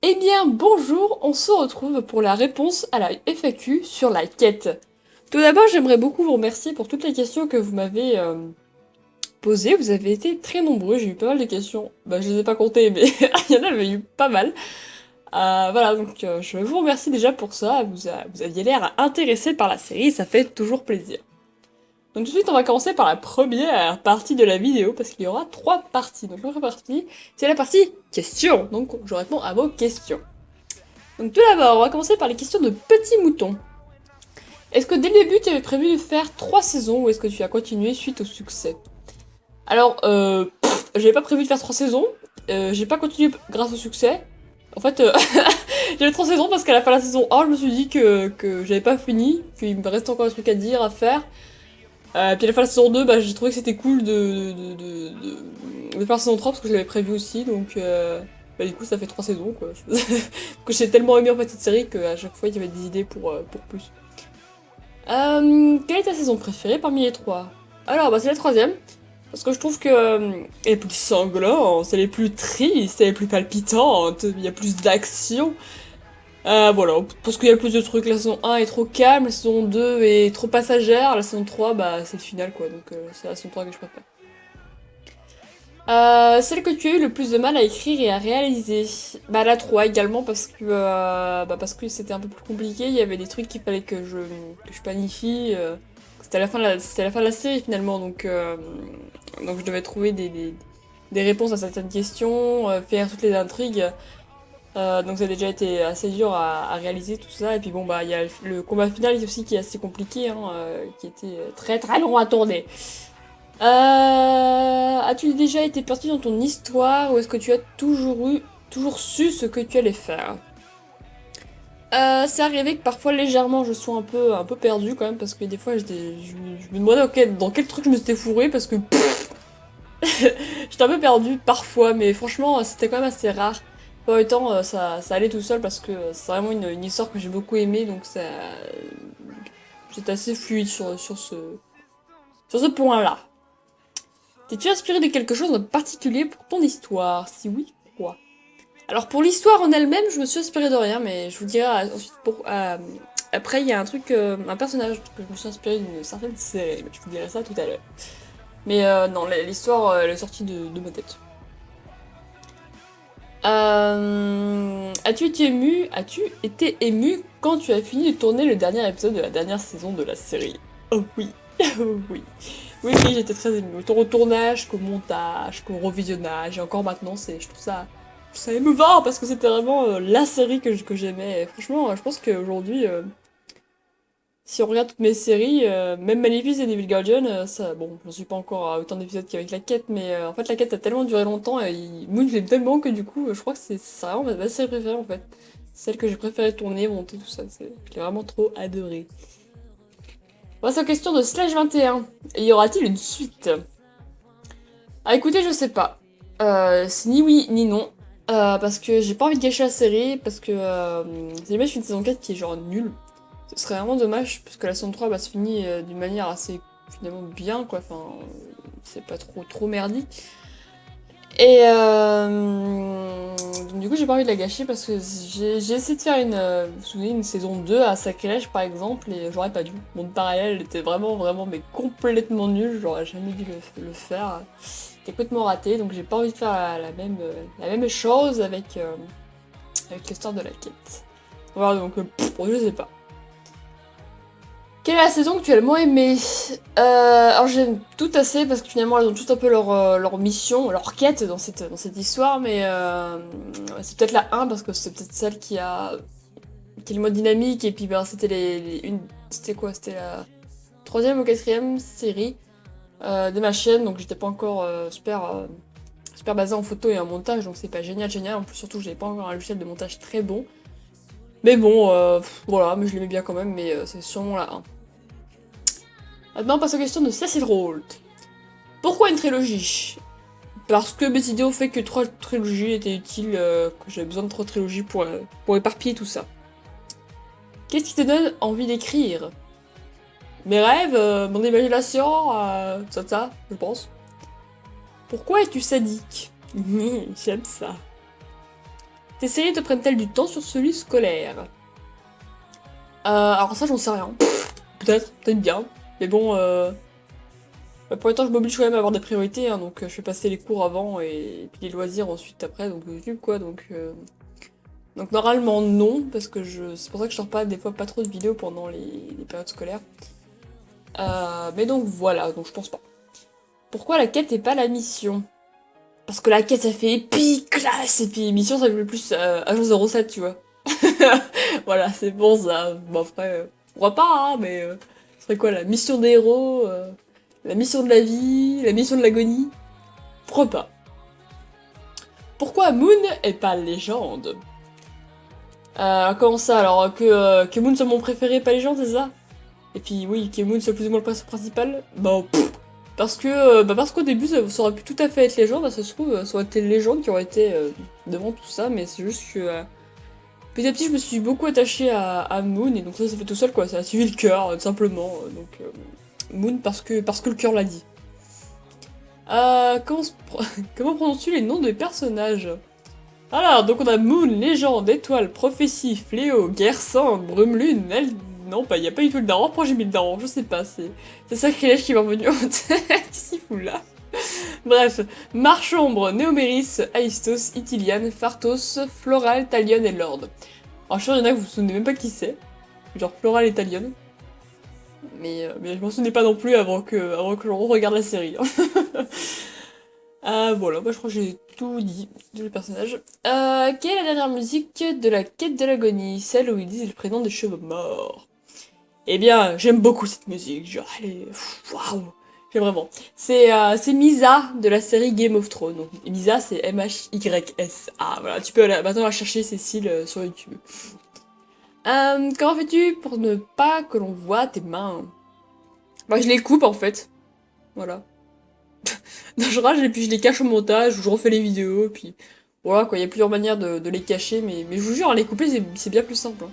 Eh bien, bonjour, on se retrouve pour la réponse à la FAQ sur la quête. Tout d'abord, j'aimerais beaucoup vous remercier pour toutes les questions que vous m'avez posées. Vous avez été très nombreux, j'ai eu pas mal de questions. Bah, je les ai pas comptées, mais il y en avait eu pas mal. Voilà, donc je vous remercie déjà pour ça. Vous aviez l'air intéressé par la série, ça fait toujours plaisir. Donc tout de suite, on va commencer par la première partie de la vidéo, parce qu'il y aura trois parties. Donc la première partie, c'est la partie questions. Donc je réponds à vos questions. Donc tout d'abord, on va commencer par les questions de petits moutons. Est-ce que dès le début, tu avais prévu de faire 3 saisons ou est-ce que tu as continué suite au succès? Alors, j'avais pas prévu de faire 3 saisons, j'ai pas continué grâce au succès. En fait, j'avais 3 saisons parce qu'à la fin de la saison 1, je me suis dit que j'avais pas fini, qu'il me restait encore des trucs à dire, à faire. Puis à la fin de la saison 2, bah, j'ai trouvé que c'était cool de faire la saison 3 parce que je l'avais prévu aussi, donc bah, du coup ça fait 3 saisons quoi. Que j'ai tellement aimé en fait cette série qu'à chaque fois il y avait des idées pour plus. Quelle est ta saison préférée parmi les trois? Alors bah c'est la troisième, parce que je trouve que elle est plus sanglante, elle est plus triste, elle est plus palpitante, il y a plus d'action. Voilà, parce qu'il y a plus de trucs, la saison 1 est trop calme, la saison 2 est trop passagère, la saison 3, bah c'est le final quoi, donc c'est la saison 3 que je préfère. Celle que tu as eu le plus de mal à écrire et à réaliser. Bah la 3 également parce que c'était un peu plus compliqué, il y avait des trucs qu'il fallait que je planifie. C'était à la fin c'était à la fin de la série finalement, donc je devais trouver des réponses à certaines questions, faire toutes les intrigues. Donc ça a déjà été assez dur à réaliser tout ça. Et puis bon bah il y a le combat final aussi qui est assez compliqué, hein, qui était très très long à tourner. As-tu déjà été perdu dans ton histoire ou est-ce que tu as toujours su ce que tu allais faire? C'est arrivé que parfois légèrement je sois un peu perdue quand même parce que des fois je me demandais dans quel truc je me suis fourrée parce que j'étais un peu perdue parfois mais franchement c'était quand même assez rare. Pas autant ça allait tout seul parce que c'est vraiment une histoire que j'ai beaucoup aimée donc ça c'est assez fluide sur ce point-là. T'es-tu inspiré de quelque chose en particulier pour ton histoire? Si oui, pourquoi? Alors pour l'histoire en elle-même, je me suis inspirée de rien, mais je vous dirai ensuite pour. Après, il y a un truc, un personnage que je me suis inspirée d'une certaine série, mais je vous dirai ça tout à l'heure. Mais non, l'histoire, elle est sortie de ma tête. As-tu été ému quand tu as fini de tourner le dernier épisode de la dernière saison de la série? Oh oui, oh oui. Oui, oui, j'étais très émue. Autant au tournage qu'au montage, qu'au revisionnage, et encore maintenant, je trouve ça émouvant parce que c'était vraiment la série que j'aimais. Et franchement, je pense qu'aujourd'hui, si on regarde toutes mes séries, même Maleficent et Devil Guardian, ça, bon, j'en suis pas encore à autant d'épisodes qu'avec la quête, mais en fait, la quête a tellement duré longtemps et Moon, je l'aime tellement que du coup, je crois que c'est vraiment ma série préférée en fait. Celle que j'ai préféré tourner, monter, tout ça. Je l'ai vraiment trop adorée. Voici la question de Slash21. Y aura-t-il une suite? Ah écoutez, je sais pas. C'est ni oui ni non. Parce que j'ai pas envie de gâcher la série, parce que c'est dommage une saison 4 qui est genre nulle. Ce serait vraiment dommage, parce que la saison 3 se finir d'une manière assez finalement bien, quoi. Enfin, c'est pas trop merdique. Et donc, du coup, j'ai pas envie de la gâcher parce que j'ai essayé de faire vous vous souvenez, une saison 2 à Sacrilège par exemple, et j'aurais pas dû. Mon parallèle était vraiment, mais complètement nul, j'aurais jamais dû le faire. C'était complètement raté, donc j'ai pas envie de faire la même chose avec l'histoire de la quête. Voilà, donc, je sais pas. Quelle est la saison que tu as le moins aimée? Alors j'aime tout assez parce que finalement elles ont toutes un peu leur mission, leur quête dans cette histoire, mais c'est peut-être la 1 parce que c'est peut-être celle qui est le mode dynamique et puis ben, c'était c'était quoi? C'était la troisième ou quatrième série de ma chaîne donc j'étais pas encore super basée en photo et en montage donc c'est pas génial. En plus surtout j'avais pas encore un logiciel de montage très bon. Mais bon, voilà, mais je l'aimais bien quand même, mais c'est sûrement la 1. Maintenant, on passe aux questions de Cecil Rold. Pourquoi une trilogie? Parce que mes idées ont fait que 3 trilogies étaient utiles, que j'avais besoin de 3 trilogies pour éparpiller tout ça. Qu'est-ce qui te donne envie d'écrire? Mes rêves, mon imagination, ça, je pense. Pourquoi es-tu sadique? J'aime ça. Tes séries te prennent-elles du temps sur celui scolaire? Alors ça, j'en sais rien. Peut-être bien. Mais bon, pour l'instant, je m'oblige quand même à avoir des priorités, hein, donc je fais passer les cours avant et puis les loisirs ensuite après, donc YouTube quoi, donc normalement non, parce que c'est pour ça que je sors pas des fois pas trop de vidéos pendant les périodes scolaires. Mais donc voilà, donc je pense pas. Pourquoi la quête et pas la mission? Parce que la quête ça fait épique, classe, et puis mission ça fait plus Agent 07, tu vois. Voilà, c'est bon ça. Bon après, pourquoi pas, hein, mais ce serait quoi la mission des héros, la mission de la vie, la mission de l'agonie? Pourquoi pas? Pourquoi Moon est pas légende? Comment ça alors? Que Moon soit mon préféré, pas légende, c'est ça? Et puis oui, que Moon soit plus ou moins le perso principal? Bah pff, parce qu'au début ça aurait pu tout à fait être légende, bah, ça se trouve ça aurait été légende qui aurait été devant tout ça, mais c'est juste que petit à petit je me suis beaucoup attachée à Moon et donc ça s'est fait tout seul quoi, ça a suivi le cœur tout simplement, Moon parce que le cœur l'a dit. Comment prononces-tu les noms des personnages? Alors, donc on a Moon, Légende, Étoile, Prophétie, Fléau, Guerre Sainte, Brume Lune, elle... Non, bah y a pas du tout le daron, pourquoi j'ai mis le daron? Je sais pas, c'est Sacrilège qui m'est revenu en tête, qu'est-ce qu'il fout là? Bref, Marche-Ombre, Néoméris, Aistos, Ithilian, Phartos, Floral, Talion et Lord. Alors je suis sûr, il y en a que vous vous souvenez même pas qui c'est, genre Floral et Talion. Mais je m'en souvenais pas non plus avant que l'on regarde la série, hein. Voilà, bah, je crois que j'ai tout dit, tous les personnages. Quelle est la dernière musique de la quête de l'agonie? Celle où ils disent le prénom des cheveux morts. Eh bien, j'aime beaucoup cette musique, genre, elle est... Waouh! J'aime vraiment. C'est Misa de la série Game of Thrones. Donc, Misa, c'est M-H-Y-S-A. Voilà, tu peux maintenant la chercher, Cécile, sur YouTube. Comment fais-tu pour ne pas que l'on voit tes mains? Bah, je les coupe, en fait. Voilà. Non, je rage et puis je les cache au montage, ou je refais les vidéos, puis voilà quoi, il y a plusieurs manières de les cacher, mais je vous jure, les couper c'est bien plus simple, hein.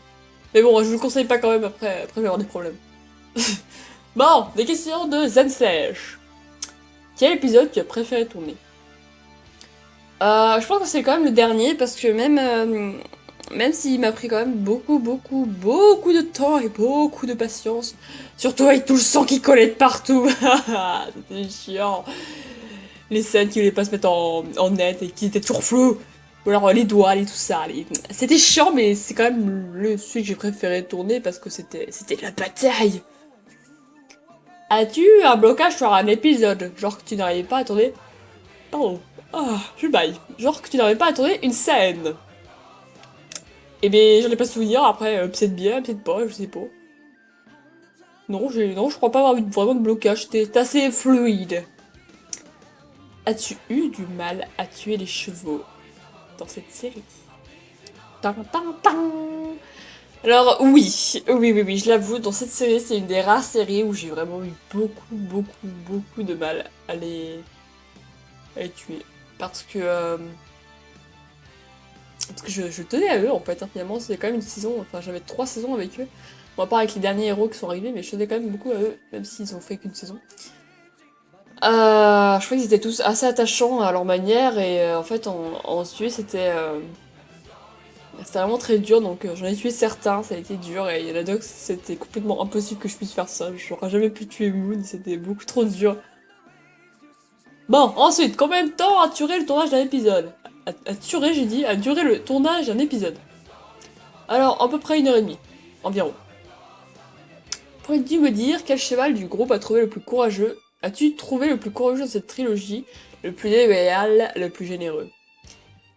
Mais bon, je vous le conseille pas quand même, après je vais avoir des problèmes. Bon, des questions de Zensesh. Quel épisode tu as préféré tourner? Je pense que c'est quand même le dernier, parce que même s'il m'a pris quand même beaucoup de temps et beaucoup de patience, surtout avec tout le sang qui collait de partout, c'était chiant. Les scènes qui voulaient pas se mettre en net et qui étaient toujours floues. Ou alors les doigts et tout ça. C'était chiant, mais c'est quand même celui que j'ai préféré tourner parce que c'était la bataille. As-tu un blocage sur un épisode? Genre que tu n'arrivais pas à tourner... Oh, je baille. Genre que tu n'arrivais pas à tourner une scène. Eh bien, j'en ai pas souvenir, après, peut-être bien, peut-être pas, je sais pas. Non, je crois pas avoir eu vraiment de blocage, c'était assez fluide. As-tu eu du mal à tuer les chevaux dans cette série? Tan, tan, tan. Alors oui, je l'avoue, dans cette série, c'est une des rares séries où j'ai vraiment eu beaucoup de mal à les tuer. Parce que, je tenais à eux en fait, hein, finalement, c'est quand même une saison, enfin j'avais 3 saisons avec eux. Bon, à part avec les derniers héros qui sont arrivés, mais je tenais quand même beaucoup à eux, même s'ils ont fait qu'une saison. Je crois qu'ils étaient tous assez attachants à leur manière, et en fait, en se tuer, c'était vraiment très dur, donc j'en ai tué certains, ça a été dur, et il y en a d'autres, c'était complètement impossible que je puisse faire ça. J'aurais jamais pu tuer Moon, c'était beaucoup trop dur. Bon, ensuite, combien de temps a duré le tournage d'un épisode? J'ai dit, a duré le tournage d'un épisode. Alors, à peu près 1 heure et demie, environ. Pourrais-tu me dire quel cheval du groupe a trouvé le plus courageux? As-tu trouvé le plus courageux dans cette trilogie? Le plus déloyal, le plus généreux?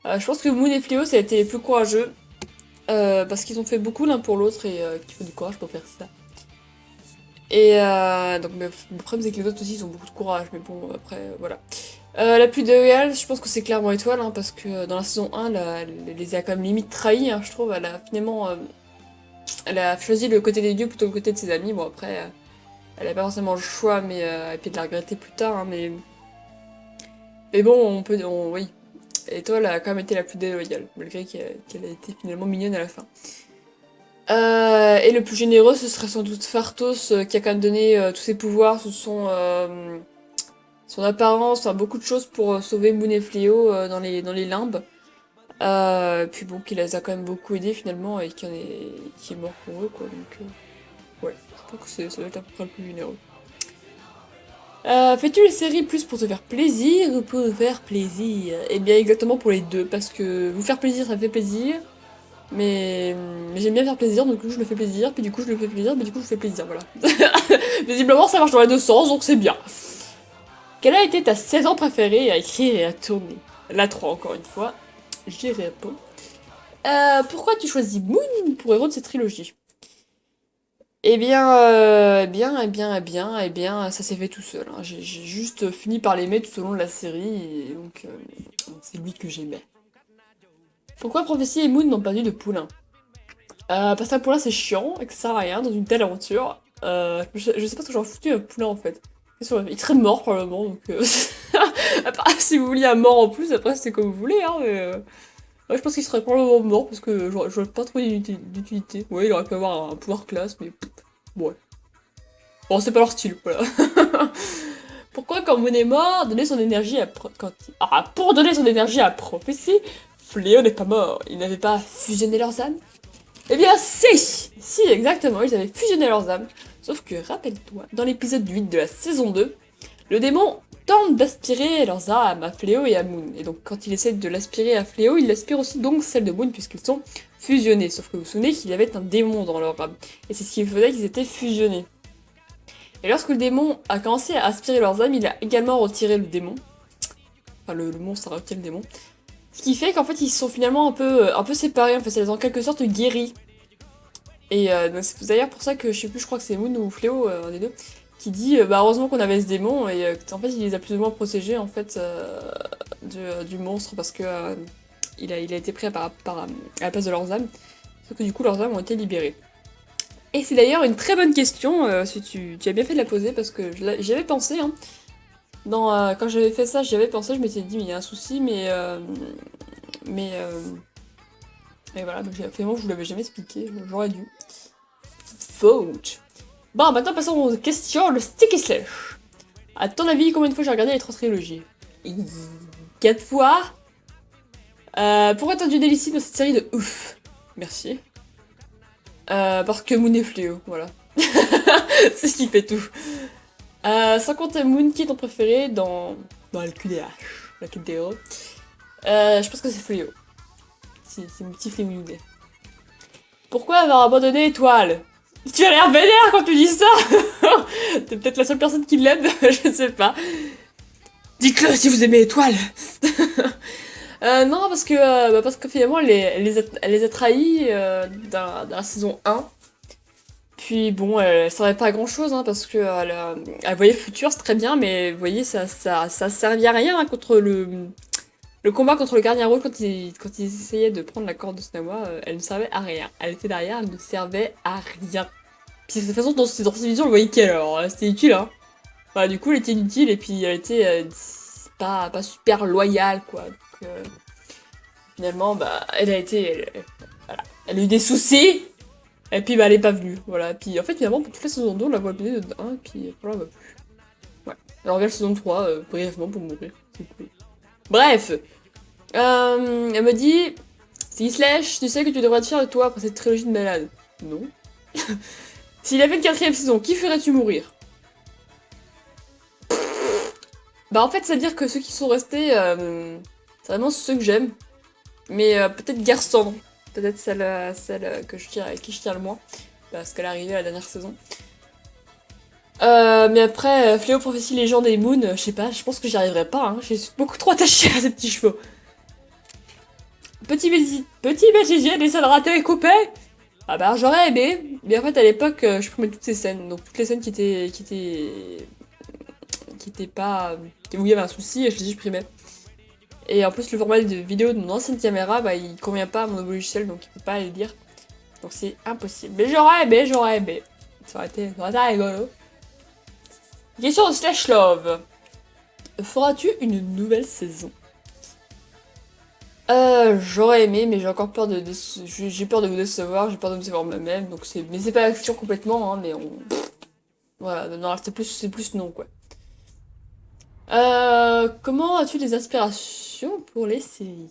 Je pense que Moon et Fléau, ça a été les plus courageux. Parce qu'ils ont fait beaucoup l'un pour l'autre et qu'il faut du courage pour faire ça. Et donc le problème c'est que les autres aussi ils ont beaucoup de courage, mais bon après voilà. La plus déloyale, je pense que c'est clairement Étoile, hein, parce que dans la saison 1, elle les a quand même limite trahis, hein, je trouve. Elle a finalement elle a choisi le côté des dieux plutôt que le côté de ses amis. Bon après, elle a pas forcément le choix, mais et puis de la regretter plus tard, hein, mais bon, oui. Étoile a quand même été la plus déloyale, malgré qu'elle a été finalement mignonne à la fin. Et le plus généreux, ce serait sans doute Phartos, qui a quand même donné tous ses pouvoirs sous son apparence, enfin beaucoup de choses pour sauver Moon et Fléau dans les limbes. Puis bon, qui les a quand même beaucoup aidés finalement et qui est mort pour eux, quoi. Donc, ouais, je pense que ça doit être à peu près le plus généreux. Fais-tu les séries plus pour te faire plaisir ou pour te faire plaisir? Eh bien, exactement pour les deux, parce que vous faire plaisir, ça me fait plaisir, mais j'aime bien faire plaisir, donc du coup je me fais plaisir, puis du coup je me fais plaisir, mais du coup je fais plaisir, voilà. Visiblement, ça marche dans les deux sens, donc c'est bien. Quelle a été ta saison préférée à écrire et à tourner? La 3 encore une fois. J'y réponds. Pourquoi tu choisis Moon pour héros de cette trilogie? Eh bien, ça s'est fait tout seul, hein. J'ai juste fini par l'aimer tout au long de la série, et donc c'est lui que j'aimais. Pourquoi Prophétie et Moon n'ont pas eu de poulain? Parce qu'un poulain c'est chiant et que ça sert à rien dans une telle aventure. Je sais pas ce que j'aurais foutu un poulain en fait. Il serait mort probablement, donc à part si vous vouliez un mort en plus, après c'est comme vous voulez, hein, mais ouais, je pense qu'il serait probablement mort parce que j'aurais pas trouvé d'utilité. Ouais, il aurait pu avoir un pouvoir classe, mais ouais. Bon, c'est pas leur style, voilà. Pourquoi quand Moon est mort, donner son énergie à pour donner son énergie à Prophétie, Fléau n'est pas mort. Ils n'avaient pas fusionné leurs âmes? Eh bien, si, exactement, ils avaient fusionné leurs âmes. Sauf que, rappelle-toi, dans l'épisode 8 de la saison 2, le démon tente d'aspirer leurs âmes à Fléau et à Moon. Et donc, quand il essaie de l'aspirer à Fléau, il aspire aussi donc celle de Moon, puisqu'ils sont fusionnés. Sauf que vous vous souvenez qu'il y avait un démon dans leur âme. Et c'est ce qui faisait qu'ils étaient fusionnés. Et lorsque le démon a commencé à aspirer leurs âmes, il a également retiré le démon. Enfin, le monstre a retiré le démon. Ce qui fait qu'en fait, ils sont finalement un peu séparés. En fait, ça les a en quelque sorte guéris. Et donc c'est d'ailleurs pour ça que je sais plus, je crois que c'est Moon ou Fléau, un des deux, qui dit bah heureusement qu'on avait ce démon et en fait il les a plus ou moins protégés en fait du monstre parce que il a été pris à la place de leurs âmes. Sauf que du coup leurs âmes ont été libérées. Et c'est d'ailleurs une très bonne question, si tu as bien fait de la poser parce que j'y avais pensé, hein. Quand j'avais fait ça, j'y avais pensé, je m'étais dit mais il y a un souci, mais et voilà, donc finalement je vous l'avais jamais expliqué, j'aurais dû. Faute. Bon, maintenant passons aux questions, le sticky slash. À ton avis, combien de fois j'ai regardé les 3 trilogies? 4 fois. Pourquoi t'as du délicide dans cette série de ouf? Merci. Parce que Moon est fléau, voilà. C'est ce qui fait tout. Sans compter Moon, qui est ton préféré dans le QDH, la quête des héros? Je pense que c'est Fléau. C'est mon petit Flémounet. Pourquoi avoir abandonné Étoile? Tu as l'air vénère quand tu dis ça. T'es peut-être la seule personne qui l'aime, je ne sais pas. Dites-le si vous aimez Étoile. Non, parce que finalement, elle les a trahis dans la saison 1. Puis bon, elle servait pas à grand chose, hein, parce que elle voyait le futur, c'est très bien, mais vous voyez, ça servait à rien, hein, contre le combat contre le gardien rouge quand ils essayaient de prendre la corde de Snawa, elle ne servait à rien. Elle était derrière, elle ne servait à rien. Puis de toute façon, dans cette vision, on le voyait qu'elle, alors c'était utile, hein. Bah, du coup, elle était inutile et puis elle était pas super loyale, quoi. Donc, finalement, bah, voilà. Elle a eu des soucis et puis bah, elle est pas venue, voilà. Puis en fait, finalement, pour toute la saison 2, on la voit bien de 1 et puis voilà, bah, ouais. Alors, regarde la saison 3, brièvement pour mourir. C'est cool. Bref, elle me dit, si Slash, tu sais que tu devrais te fier de toi après cette trilogie de malade. Non. S'il avait une 4ème saison, qui ferais-tu mourir? Bah en fait, c'est-à-dire que ceux qui sont restés, c'est vraiment ceux que j'aime. Mais peut-être Garcendre. Peut-être celle à qui je tiens le moins. Parce qu'elle est arrivée à la dernière saison. Mais après, Fléau, Prophétie, Légende et Moon, je sais pas, je pense que j'y arriverai pas, hein. Je suis beaucoup trop attachée à ces petits chevaux. Petit BGG, des scènes ratées et coupées. Ah bah j'aurais aimé, mais en fait à l'époque je prenais toutes ces scènes, donc toutes les scènes qui étaient pas, où il y avait un souci, je les supprimais. Et en plus le format de vidéo de mon ancienne caméra, bah il convient pas à mon nouveau logiciel, donc il peut pas les lire, donc c'est impossible. Mais j'aurais aimé, ça aurait été rigolo. Question de Slash Love. Feras-tu une nouvelle saison? J'aurais aimé, mais j'ai encore peur j'ai peur de vous décevoir, j'ai peur de me décevoir moi-même, donc mais c'est pas la fiction complètement, hein, mais voilà, non, c'est plus non, quoi. Comment as-tu des inspirations pour les séries?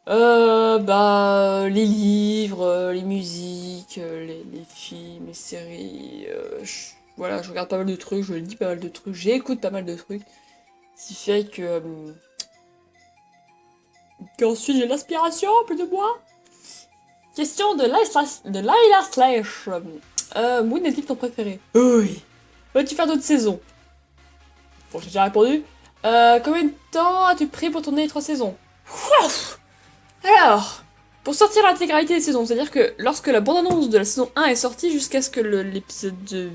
Les livres, les musiques, les films, les séries. Voilà, je regarde pas mal de trucs, je lis pas mal de trucs, j'écoute pas mal de trucs. Ce qui fait qu'ensuite j'ai l'inspiration, plus de moi. Question de Laila Slash. Moon est-il ton préféré? Oui. Veux-tu faire d'autres saisons? Bon, j'ai déjà répondu. Combien de temps as-tu pris pour tourner les 3 saisons? Ouf. Alors, pour sortir l'intégralité des saisons, c'est-à-dire que lorsque la bande-annonce de la saison 1 est sortie jusqu'à ce que l'épisode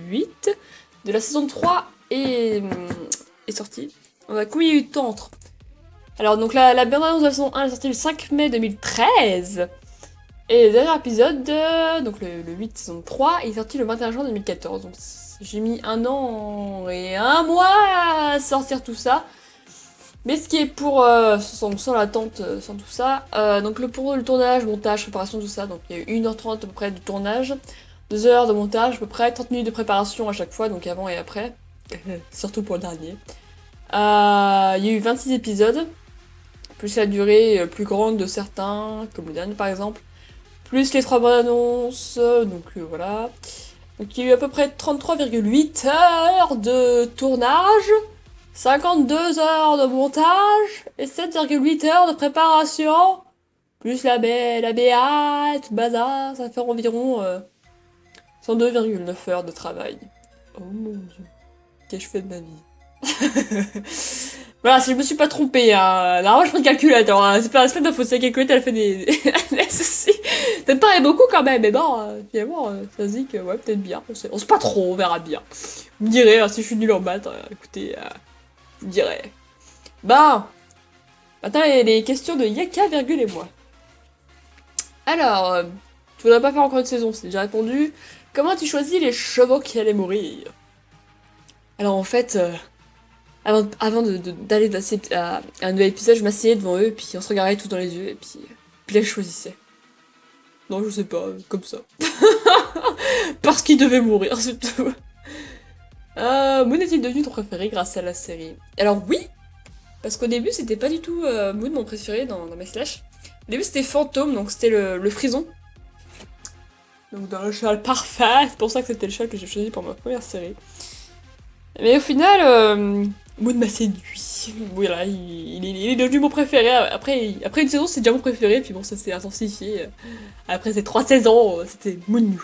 8 de la saison 3 est sorti, on a combien il y a eu de temps entre? Alors, donc la bande-annonce de la saison 1 est sortie le 5 mai 2013. Et le dernier épisode, donc le 8 saison 3, est sorti le 21 juin 2014. Donc j'ai mis 1 an et 1 mois à sortir tout ça. Mais ce qui est pour, sans l'attente, sans tout ça, donc pour le tournage, montage, préparation, tout ça, donc il y a eu 1h30 à peu près de tournage, 2 heures de montage, à peu près 30 minutes de préparation à chaque fois, donc avant et après, surtout pour le dernier. Il y a eu 26 épisodes, plus la durée plus grande de certains, comme le dernier par exemple, plus les 3 bonnes annonces, donc voilà. Donc il y a eu à peu près 33,8 heures de tournage, 52 heures de montage et 7,8 heures de préparation, plus la BA et tout le bazar, ça fait environ 102,9 heures de travail. Oh mon dieu, qu'ai-je fait de ma vie? Voilà, si je me suis pas trompée, hein. Normalement je prends une calculateur, hein. C'est pas de faute, c'est la calculette, elle fait des soucis. Ça me paraît beaucoup quand même, mais bon, finalement, ça se dit que ouais, peut-être bien. On sait pas trop, on verra bien. Vous me direz, si je suis nul en maths, écoutez, vous me direz. Bah, maintenant les questions de Yaka, virgule et moi. Alors, tu voudrais pas faire encore une saison, c'est déjà répondu. Comment tu choisis les chevaux qui allaient mourir? Alors en fait, avant d'aller passer à un nouvel épisode, je m'asseyais devant eux, puis on se regardait tout dans les yeux, et puis là je choisissais. Non, je sais pas, comme ça. Parce qu'il devait mourir, c'est tout. Moon est-il devenu ton préféré grâce à la série? Alors oui, parce qu'au début c'était pas du tout Moon mon préféré dans mes slash. Au début c'était Fantôme, donc c'était le frison. Donc dans le cheval parfait, c'est pour ça que c'était le cheval que j'ai choisi pour ma première série. Mais au final, Moon m'a séduit. Voilà, il est devenu mon préféré. Après une saison, c'est déjà mon préféré, puis bon, ça s'est intensifié. Après ces 3 saisons, c'était Moon.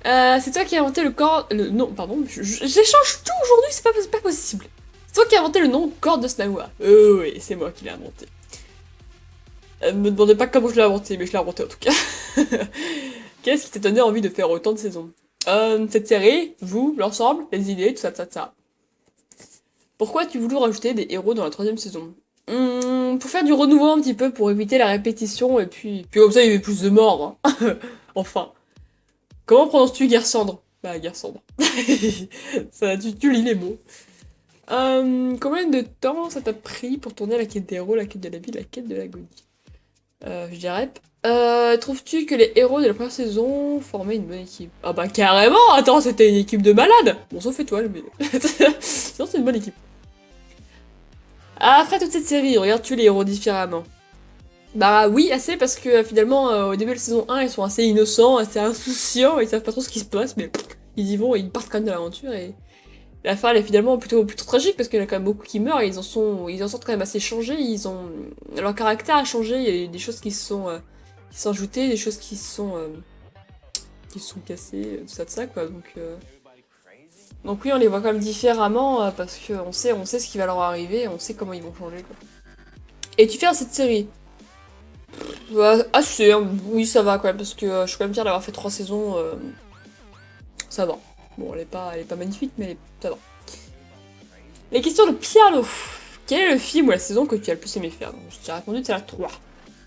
C'est toi qui as inventé le corps... non, pardon, j'échange tout aujourd'hui, c'est pas possible. C'est toi qui as inventé le nom corps de Snawa. Oui, c'est moi qui l'ai inventé. Me demandez pas comment je l'ai inventé, mais je l'ai inventé en tout cas. Qu'est-ce qui t'a donné envie de faire autant de saisons? Cette série, vous, l'ensemble, les idées, tout ça. Pourquoi as-tu voulu rajouter des héros dans la 3ème saison? Pour faire du renouveau un petit peu, pour éviter la répétition, et puis comme ça il y avait plus de morts. Hein. Enfin. Comment prononces-tu Guerre-Cendre? Bah, Guerre-Cendre. Ça, tu lis les mots. Combien de temps ça t'a pris pour tourner la quête des héros, la quête de la vie, la quête de l'agonie? Je dirais... trouves-tu que les héros de la première saison formaient une bonne équipe? Ah bah carrément. Attends, c'était une équipe de malades. Bon, sauf étoile, mais... sinon, c'est une bonne équipe. Après toute cette série, regardes-tu les héros différemment? Bah oui, assez, parce que finalement, au début de la saison 1, ils sont assez innocents, assez insouciants, ils savent pas trop ce qui se passe, mais ils y vont, et ils partent quand même de l'aventure, et la fin, elle est finalement plutôt tragique, parce qu'il y en a quand même beaucoup qui meurent, et ils en sortent quand même assez changés, leur caractère a changé, il y a des choses qui sont ajoutées, des choses qui sont cassées, tout ça, quoi, donc oui, on les voit quand même différemment, parce qu'on sait ce qui va leur arriver, on sait comment ils vont changer, quoi. Et tu fais dans cette série? Ouais, assez, hein. Oui, ça va quand même, parce que je suis quand même fière d'avoir fait 3 saisons, ça va. Bon, elle est pas magnifique, mais ça va. Les questions de Piano. Quel est le film ou la saison que tu as le plus aimé faire? Donc, j'ai répondu, c'est la 3.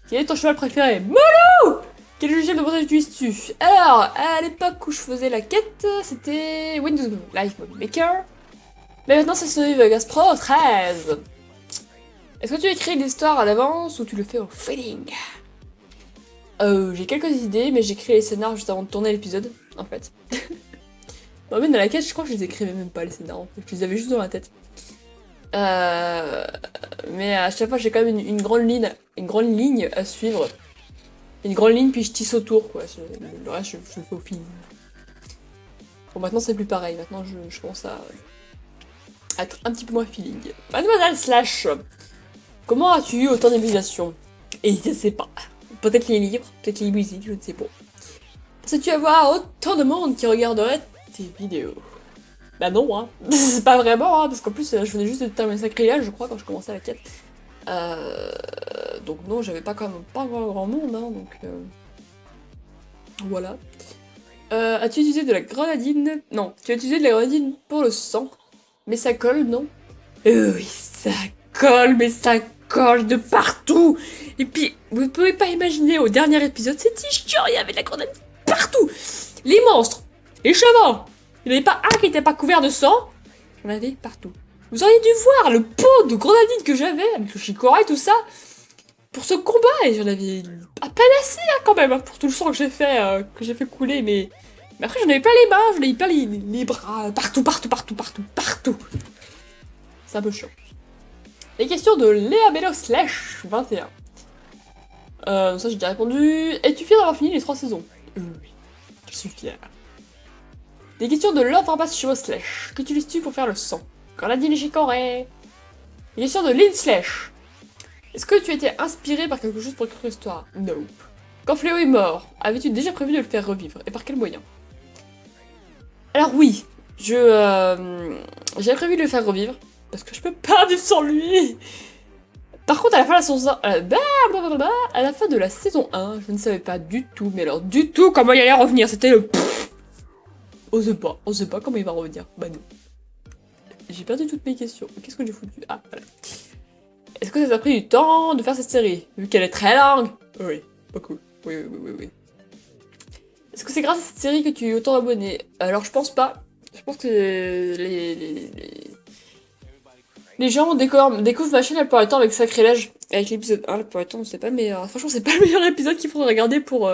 Quel est ton cheval préféré? Mono! Quel logiciel de montage utilises-tu? Alors, à l'époque où je faisais la quête, c'était Windows Live Movie Maker. Mais maintenant, c'est Sony Vegas Pro 13. Est-ce que tu écris l'histoire à l'avance ou tu le fais au feeling? J'ai quelques idées, mais j'écris les scénars juste avant de tourner l'épisode, en fait. Bon, mais dans la quête, je crois que je les écrivais même pas, les scénars, en fait. Je les avais juste dans la tête. Euh, mais à chaque fois, j'ai quand même une grande ligne à suivre. Une grande ligne, puis je tisse autour, quoi. Le reste, je le fais au feeling. Bon, maintenant, c'est plus pareil. Maintenant, je commence à être un petit peu moins feeling. Mademoiselle Slash, comment as-tu eu autant d'émulation? Et je ne sais pas. Peut-être les livres, peut-être les musiques, je ne sais pas. Pensais-tu avoir autant de monde qui regarderait tes vidéos? Bah non, hein. C'est pas vraiment, hein, parce qu'en plus, je venais juste de terminer Sacrilège, je crois, quand je commençais la quête. Donc non, j'avais pas quand même pas grand monde, hein, donc... Voilà. As-tu utilisé de la grenadine? Non, tu as utilisé de la grenadine pour le sang. Mais ça colle, non? Oui, ça colle, mais ça colle de partout. Et puis, vous ne pouvez pas imaginer, au dernier épisode, c'était chiant, il y avait de la grenadine partout. Les monstres, les chevaux, il n'y en avait pas un qui n'était pas couvert de sang. J'en avais partout. Vous auriez dû voir le pot de grenadine que j'avais, avec le Shikora et tout ça, pour ce combat, et j'en avais à peine assez, hein, quand même, hein, pour tout le sang que j'ai fait couler, mais après j'en avais pas les mains, j'en avais pas les bras, partout. C'est un peu chiant. Les questions de Léa Bello slash 21. Ça j'ai déjà répondu. Es-tu fier d'avoir fini les 3 saisons? Oui, je suis fier. Des questions de Lord Rabass Chevaux slash. Qu'utilises-tu pour faire le sang? Grenadine et chicorée. Des questions de Lynn slash. Est-ce que tu étais inspiré par quelque chose pour écrire l'histoire? Nope. Quand Fléau est mort, avais-tu déjà prévu de le faire revivre? Et par quel moyen? Alors oui, j'avais prévu de le faire revivre, parce que je peux pas vivre sans lui. Par contre, à la fin de la saison, à la fin de la saison 1, je ne savais pas du tout, mais alors du tout comment il allait revenir. C'était le on sait pas comment il va revenir. Bah non. J'ai perdu toutes mes questions. Qu'est-ce que j'ai foutu? Ah, voilà. Est-ce que ça t'a pris du temps de faire cette série? Vu qu'elle est très longue? Oui, pas cool. Oui. Est-ce que c'est grâce à cette série que tu es autant abonné? Alors je pense pas. Je pense que les gens découvrent ma chaîne la plupart du temps avec Sacrilège. Avec l'épisode 1, la plupart du temps, on sait pas, mais franchement, c'est pas le meilleur épisode qu'il faudrait regarder pour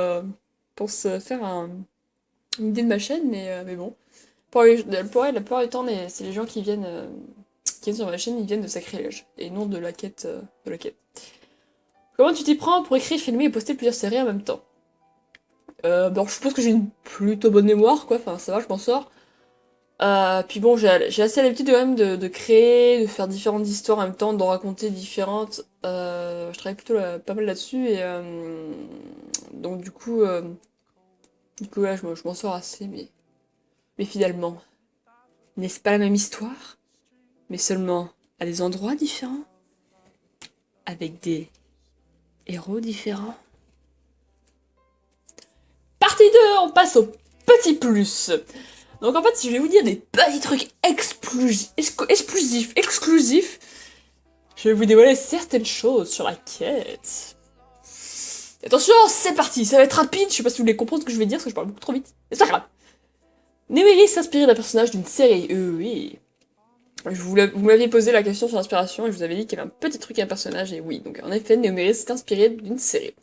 se faire une idée de ma chaîne, mais bon. Pour elle, la plupart du temps, c'est les gens qui viennent sur ma chaîne, ils viennent de Sacrilège, et non de la quête. Comment tu t'y prends pour écrire, filmer et poster plusieurs séries en même temps? Bon, je suppose que j'ai une plutôt bonne mémoire, quoi, enfin ça va, je m'en sors. Puis bon, j'ai assez l'habitude quand même de créer, de faire différentes histoires en même temps, d'en raconter différentes. Je travaille plutôt pas mal là-dessus, et donc du coup ouais, je m'en sors assez, mais finalement, n'est-ce pas la même histoire? Mais seulement à des endroits différents, avec des héros différents. Partie 2, on passe au petit plus. Donc en fait, si je vais vous dire des petits trucs exclusifs, je vais vous dévoiler certaines choses sur la quête. Attention, c'est parti, ça va être rapide, je sais pas si vous voulez comprendre ce que je vais dire, parce que je parle beaucoup trop vite, mais c'est pas grave. Néméris s'inspirer d'un personnage d'une série, oui. Vous m'aviez posé la question sur l'inspiration, et je vous avais dit qu'il y avait un petit truc et un personnage, et oui, donc en effet, Néméris s'est inspiré d'une série.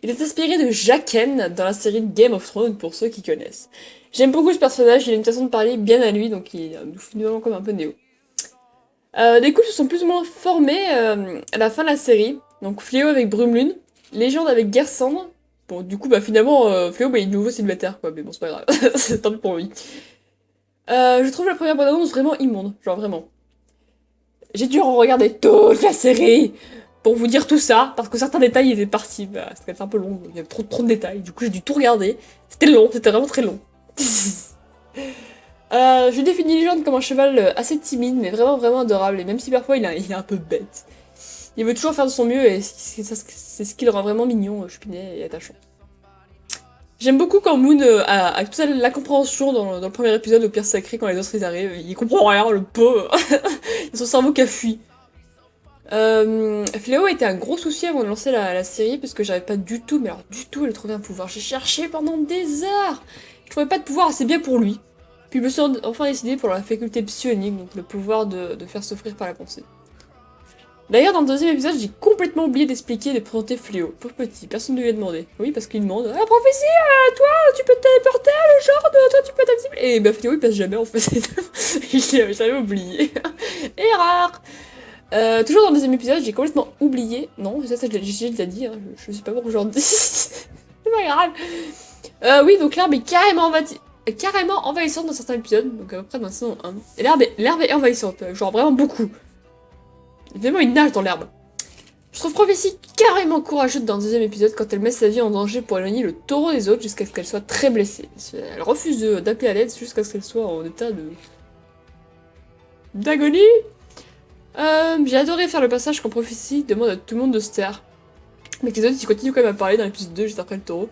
Il est inspiré de Jaqen dans la série Game of Thrones, pour ceux qui connaissent. J'aime beaucoup ce personnage, il a une façon de parler bien à lui, donc il nous fait vraiment comme un peu Néo. Les couples se sont plus ou moins formés à la fin de la série. Donc Fléau avec Brumelune, Légende avec Gersandre. Bon, du coup, bah finalement, Fléau, il est de nouveau célibataire, quoi, mais bon, c'est pas grave, c'est tant pis pour lui. Je trouve la première bande-annonce vraiment immonde, genre vraiment. J'ai dû regarder toute la série pour vous dire tout ça, parce que certains détails étaient partis, bah, c'était un peu long, il y avait trop de détails, du coup j'ai dû tout regarder. C'était long, c'était vraiment très long. Je définis Légende comme un cheval assez timide, mais vraiment adorable, et même si parfois il est un peu bête. Il veut toujours faire de son mieux, et c'est ce qui le rend vraiment mignon, chupinet et attachant. J'aime beaucoup quand Moon a toute la compréhension dans le premier épisode au Pierre Sacré, quand les autres ils arrivent, il comprend rien, le pauvre. Il a son cerveau qui a fui. Fléau était un gros souci avant de lancer la série, parce que j'arrivais pas du tout, mais alors du tout, à lui trouver un pouvoir. J'ai cherché pendant des heures. Je trouvais pas de pouvoir assez bien pour lui. Puis je me suis enfin décidé pour la faculté psionique, donc le pouvoir de faire souffrir par la pensée. D'ailleurs, dans le deuxième épisode, j'ai complètement oublié d'expliquer et de présenter Fléau. Pauvre petit, personne ne lui a demandé. Oui, parce qu'il demande « Ah, prophétie, toi, tu peux te téléporter, le genre de toi, tu peux être invisible !» Et bah Fléau, il passe jamais, en fait. J'avais oublié. Erreur. Toujours dans le deuxième épisode, j'ai complètement oublié. Non, ça j'ai déjà dit, hein. Je sais pas pourquoi j'en dis. C'est pas grave. Oui, donc l'herbe est carrément envahissante dans certains épisodes, donc à peu près dans la saison 1. Et l'herbe est envahissante, genre vraiment beaucoup. Évidemment, il nage dans l'herbe. Je trouve Prophétie carrément courageuse dans le deuxième épisode quand elle met sa vie en danger pour éloigner le taureau des autres jusqu'à ce qu'elle soit très blessée. Elle refuse d'appeler à l'aide jusqu'à ce qu'elle soit en état d'agonie. J'ai adoré faire le passage quand Prophétie demande à tout le monde de se taire. Mais que les autres ils continuent quand même à parler dans l'épisode 2 juste après le taureau.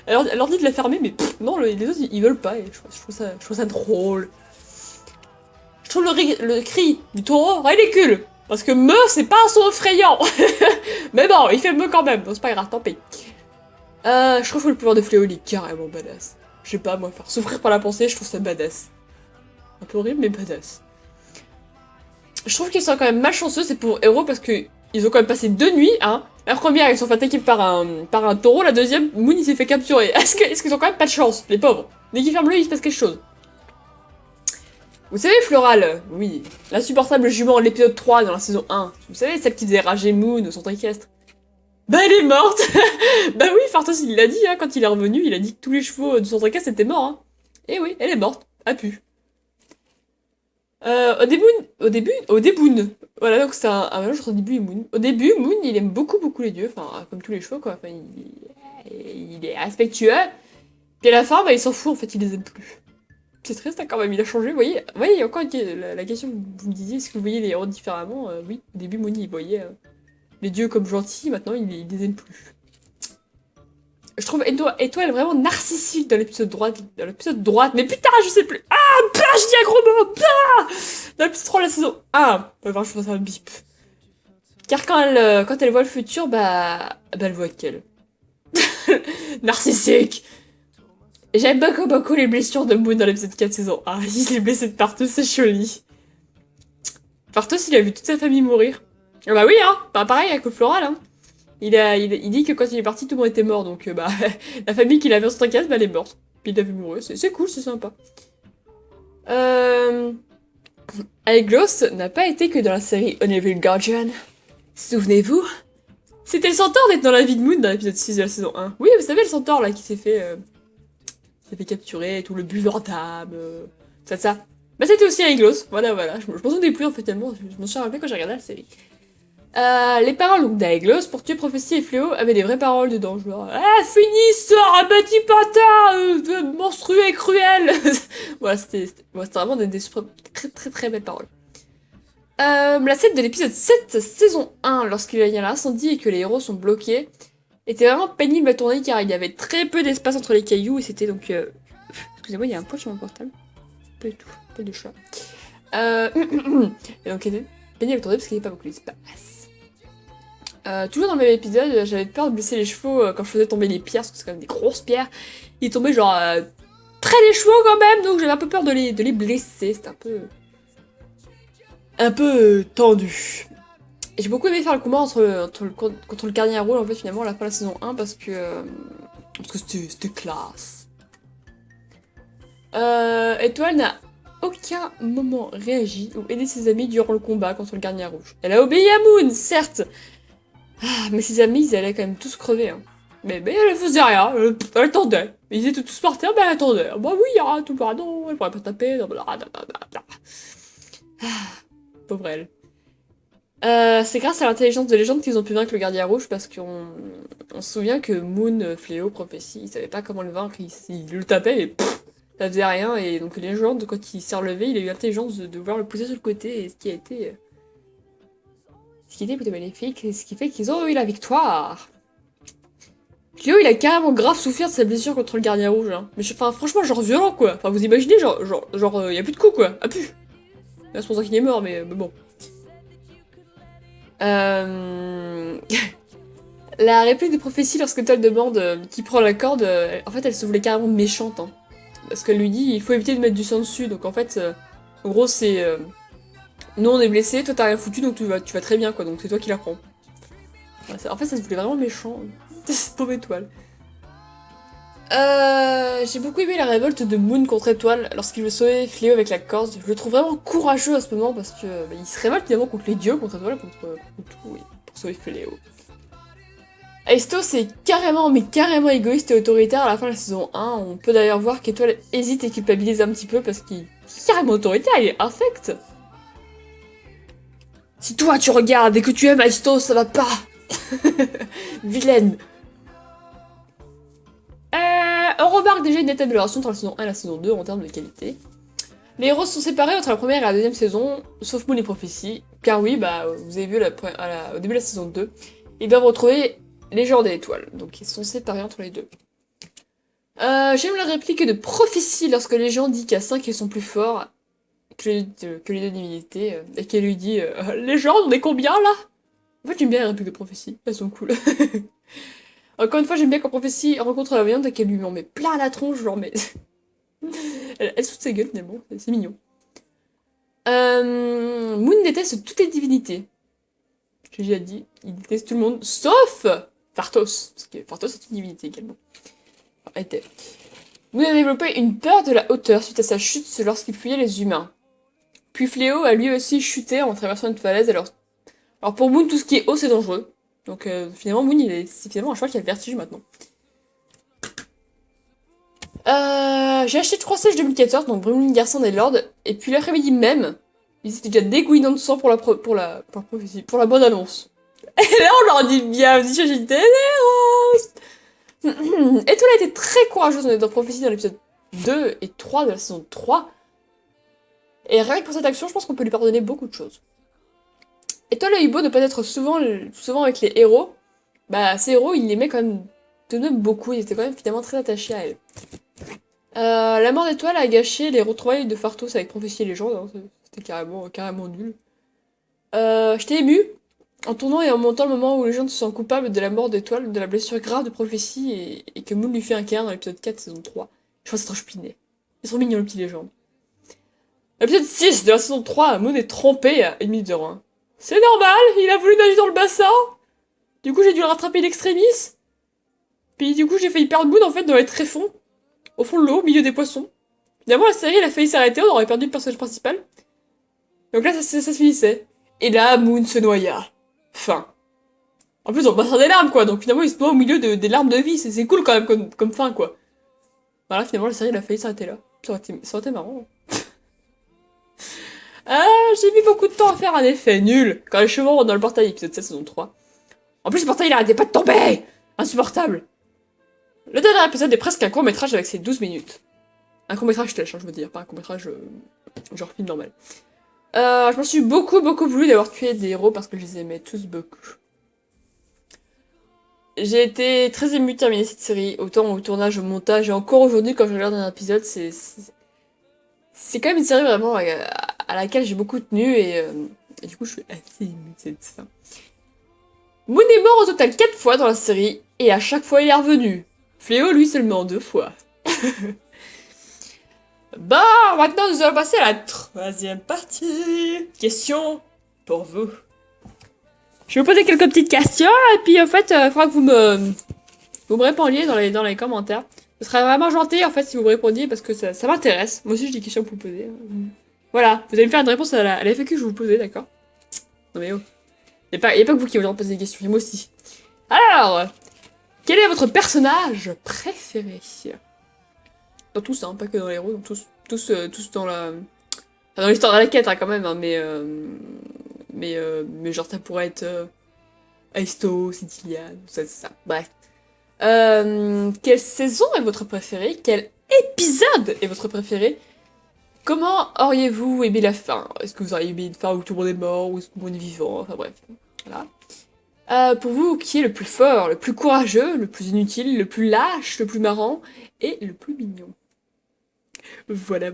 Elle leur dit de la fermer, mais non, les autres ils veulent pas. Et je trouve ça drôle. Je trouve le cri du taureau ridicule. Parce que me, c'est pas un son effrayant. Mais bon, il fait me quand même, donc c'est pas grave, tant pis. Je trouve que le pouvoir de Fléau, il est carrément badass. Je sais pas, moi, faire souffrir par la pensée, je trouve ça badass. Un peu horrible, mais badass. Je trouve qu'ils sont quand même malchanceux, ces pauvres héros, parce que ils ont quand même passé 2 nuits, hein. La première, ils se sont fait attaquer par un taureau, la deuxième, Moon, il s'est fait capturer. Est-ce qu'ils ont quand même pas de chance, les pauvres? Dès qu'ils ferment l'œil, il se passe quelque chose. Vous savez, Floral, oui, l'insupportable jument de l'épisode 3 dans la saison 1, vous savez, celle qui faisait rager Moon au centre équestre. Bah elle est morte. Bah oui, Fartos il l'a dit, hein, quand il est revenu, il a dit que tous les chevaux du centre équestre étaient morts. Hein. Et oui, elle est morte, a pu. Au début, voilà, donc c'est un mélange entre début et Moon. Au début, Moon, il aime beaucoup les dieux, enfin, comme tous les chevaux, quoi. Enfin, il est respectueux. Puis à la fin, bah, il s'en fout, en fait, il les aime plus. C'est triste, hein, quand même, il a changé, vous voyez, encore la question que vous me disiez, est-ce que vous voyez les héros différemment? Oui, au début, Moon, il voyait les dieux comme gentils, maintenant, il les aime plus. Je trouve Étoile vraiment narcissique dans l'épisode droite. Mais putain, je sais plus. Ah, bah, je dis un gros mot. Bah dans l'épisode 3 de la saison 1. Enfin, je pense à un bip. Car quand elle voit le futur, bah elle voit qu'elle. Narcissique. Et j'aime beaucoup les blessures de Moon dans l'épisode 4 saison 1. Il est blessé de partout, c'est joli. Partout, il a vu toute sa famille mourir. Ah bah oui, hein. Bah pareil avec le floral, hein. Il dit que quand il est parti, tout le monde était mort, donc bah, la famille qu'il avait en 115, bah, elle est morte. Puis il l'a vu mourir, c'est cool, c'est sympa. Aeglos n'a pas été que dans la série Honorable Guardian. Souvenez-vous? C'était le centaure d'être dans la vie de Moon dans l'épisode 6 de la saison 1. Oui, vous savez, le centaure là qui s'est fait capturer et tout, le buveur d'âme, ça. Bah c'était aussi Aeglos, voilà. Je m'en souvenais plus en fait tellement, je m'en suis rappelé quand j'ai regardé la série. Les paroles d'Aeglos pour tuer Prophétie et Fléau avaient des vraies paroles dedans, genre finisseur, un petit patin monstrueux et cruel. Voilà, c'était vraiment des très belles paroles. La scène de l'épisode 7, saison 1, lorsqu'il y a l'incendie et que les héros sont bloqués, était vraiment pénible à tourner car il y avait très peu d'espace entre les cailloux et c'était donc... Excusez-moi, il y a un poil sur mon portable. Pas du tout, pas de chat. Et donc il était pénible à tourner parce qu'il n'y avait pas beaucoup d'espace. Toujours dans le même épisode, j'avais peur de blesser les chevaux quand je faisais tomber les pierres, parce que c'est quand même des grosses pierres. Ils tombaient genre très les chevaux quand même, donc j'avais un peu peur de les blesser, c'était un peu tendu. Et j'ai beaucoup aimé faire le combat contre le gardien rouge en fait finalement à la fin de la saison 1 parce que c'était classe. Étoile n'a aucun moment réagi ou aidé ses amis durant le combat contre le gardien rouge. Elle a obéi à Moon, certes. Ah, mais ses amis, ils allaient quand même tous crever. Hein. Mais elle faisait rien, elle attendait. Ils étaient tous par terre, mais elle attendait. Bah oui, hein, tout va, non, elle pourrait pas taper. Pauvre elle. C'est grâce à l'intelligence de légende qu'ils ont pu vaincre le gardien rouge parce qu'on se souvient que Moon, Fléau, Prophétie, ils savaient pas comment le vaincre, ils le tapaient et ça faisait rien. Et donc les légendes, quand il s'est relevé, il a eu l'intelligence de vouloir le pousser sur le côté et ce qui était plutôt magnifique, et ce qui fait qu'ils ont eu la victoire. Cléo, il a carrément grave souffert de sa blessure contre le gardien rouge. Hein. Mais franchement, genre violent quoi. Enfin, vous imaginez, genre, y a plus de coups quoi. Ah pu. C'est pour ça qu'il est mort, mais bon. La réplique de Prophétie lorsque Toll demande qui prend la corde, en fait, elle se voulait carrément méchante. Hein. Parce qu'elle lui dit, il faut éviter de mettre du sang dessus. Donc en fait, en gros, c'est... nous, on est blessés, toi, t'as rien foutu, donc tu vas très bien, quoi. Donc c'est toi qui la prends. En fait, ça se voulait vraiment méchant. Pauvre étoile. J'ai beaucoup aimé la révolte de Moon contre Étoile lorsqu'il veut sauver Fléau avec la corde. Je le trouve vraiment courageux à ce moment parce que il se révolte finalement contre les dieux, contre Étoile, contre tout, oui, pour sauver Fléau. Aisto c'est carrément, mais carrément égoïste et autoritaire à la fin de la saison 1. On peut d'ailleurs voir qu'Étoile hésite et culpabilise un petit peu parce qu'il est carrément autoritaire, il est infect. Si toi tu regardes et que tu aimes Aisto, ça va pas. Vilaine. On remarque déjà une nette amélioration entre la saison 1 et la saison 2 en termes de qualité. Les héros sont séparés entre la première et la deuxième saison, sauf Moon et Prophétie, car oui, bah, vous avez vu au début de la saison 2, ils doivent retrouver les genres des étoiles, donc ils sont séparés entre les deux. J'aime la réplique de Prophétie lorsque les gens disent qu'à 5 ils sont plus forts que les deux divinités, et qu'elle lui dit les gens, on est combien là? En fait, j'aime bien les répliques de Prophétie, elles sont cool. Encore une fois, j'aime bien quand Prophétie rencontre la voyante et qu'elle lui en met plein la tronche, genre, mais. elle saute ses gueules finalement, c'est mignon. Moon déteste toutes les divinités. J'ai déjà dit, il déteste tout le monde, sauf Phartos, parce que Phartos est une divinité également. Enfin, était. Moon a développé une peur de la hauteur suite à sa chute lorsqu'il fuyait les humains. Puis Fléau a lui aussi chuté en traversant une falaise, alors pour Moon, tout ce qui est haut, c'est dangereux. Donc finalement, Moon, c'est finalement un cheval qui a le vertige maintenant. J'ai acheté 3 stages 2014, donc Brumlin, Garçon et Lord, et puis l'après-midi même, ils étaient déjà dégoulinants de sang pour la bonne annonce. Et là, on leur dit bienvenue chez JT Héros. Étoile a été très courageuse dans Prophétie dans l'épisode 2 et 3 de la saison 3. Et rien que pour cette action, je pense qu'on peut lui pardonner beaucoup de choses. Étoile a eu beau ne pas être souvent avec les héros, bah ces héros, il les met quand même de même beaucoup, il était quand même finalement très attaché à elle. La mort d'Étoile a gâché les retrouvailles de Phartos avec Prophétie et Légende, hein, c'était carrément nul. J'étais émue en tournant et en montant le moment où les gens se sentent coupables de la mort d'Étoile, de la blessure grave de Prophétie et que Moon lui fait un câlin dans l'épisode 4 saison 3. Je pense que c'est trop chupiné. Ils sont mignons le petit légende. L'épisode 6 de la saison 3, Moon est trempé à 1 minute de 1. C'est normal, il a voulu nager dans le bassin. Du coup j'ai dû le rattraper d'extrémis. Puis du coup j'ai failli perdre Moon en fait dans les tréfonds. Au fond de l'eau, au milieu des poissons. Finalement, la série, elle a failli s'arrêter, on aurait perdu le personnage principal. Donc là, ça se finissait. Et là, Moon se noya. Fin. En plus, on passe des larmes, quoi. Donc finalement, il se noie au milieu des larmes de vie. C'est cool quand même comme fin, quoi. Voilà, finalement, la série, elle a failli s'arrêter là. Ça aurait été marrant. J'ai mis beaucoup de temps à faire un effet nul. Quand les chevaux rentrent dans le portail, épisode 7, saison 3. En plus, le portail, il arrêtait pas de tomber. Insupportable. Le dernier épisode est presque un court-métrage avec ses 12 minutes. Un court-métrage tâche, je veux dire, pas un court-métrage genre film normal. Je m'en suis beaucoup voulu d'avoir tué des héros parce que je les aimais tous beaucoup. J'ai été très émue de terminer cette série, autant au tournage, au montage, et encore aujourd'hui quand je regarde un épisode, c'est quand même une série vraiment à laquelle j'ai beaucoup tenu et du coup je suis assez émue de cette fin. Moon est mort au total 4 fois dans la série, et à chaque fois il est revenu. Fléau, lui, seulement 2 fois. Bon, maintenant nous allons passer à la troisième partie. Question pour vous. Je vais vous poser quelques petites questions, et puis en fait, il faudra que vous me répondiez dans les commentaires. Ce serait vraiment gentil en fait si vous me répondiez parce que ça m'intéresse. Moi aussi j'ai des questions pour vous poser. Voilà, vous allez me faire une réponse à la FAQ que je vous posais, d'accord? Non mais oh. Y a pas que vous qui allez me poser des questions, et moi aussi. Alors, quel est votre personnage préféré? Dans tous, hein, pas que dans les héros, dans tous dans la... Enfin, dans l'histoire de la quête, hein, quand même, hein, mais genre ça pourrait être Aisto, Cecilia, tout ça, c'est ça. Bref. Quelle saison est votre préférée? Quel épisode est votre préféré? Comment auriez-vous aimé la fin? Est-ce que vous auriez aimé une fin où tout le monde est mort, ou est-ce que tout le monde est vivant? Enfin bref, voilà. Pour vous, qui est le plus fort, le plus courageux, le plus inutile, le plus lâche, le plus marrant et le plus mignon? Voilà.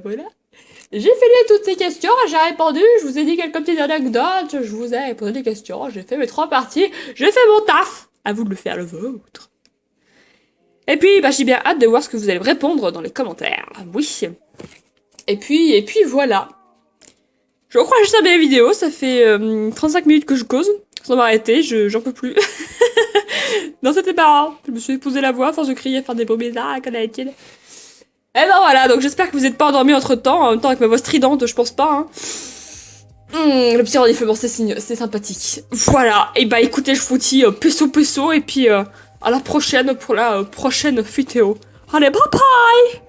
J'ai fini toutes ces questions, j'ai répondu, je vous ai dit quelques petites anecdotes, je vous ai répondu des questions, j'ai fait mes 3 parties, j'ai fait mon taf. À vous de le faire le vôtre. Et puis, j'ai bien hâte de voir ce que vous allez me répondre dans les commentaires. Oui. Et puis voilà. Je crois que j'ai terminé la vidéo, ça fait 35 minutes que je cause, sans m'arrêter, j'en peux plus. Non, c'était marrant. Je me suis posé la voix à force de crier, faire des bruits bizarres, qu'en est-il? Et ben voilà, donc j'espère que vous n'êtes pas endormis entre temps, en même temps avec ma voix stridente, je pense pas, hein. Le petit reniflement, c'est sympathique. Voilà, et bah écoutez, je vous dis peso, et puis à la prochaine pour la prochaine vidéo. Allez, bye bye!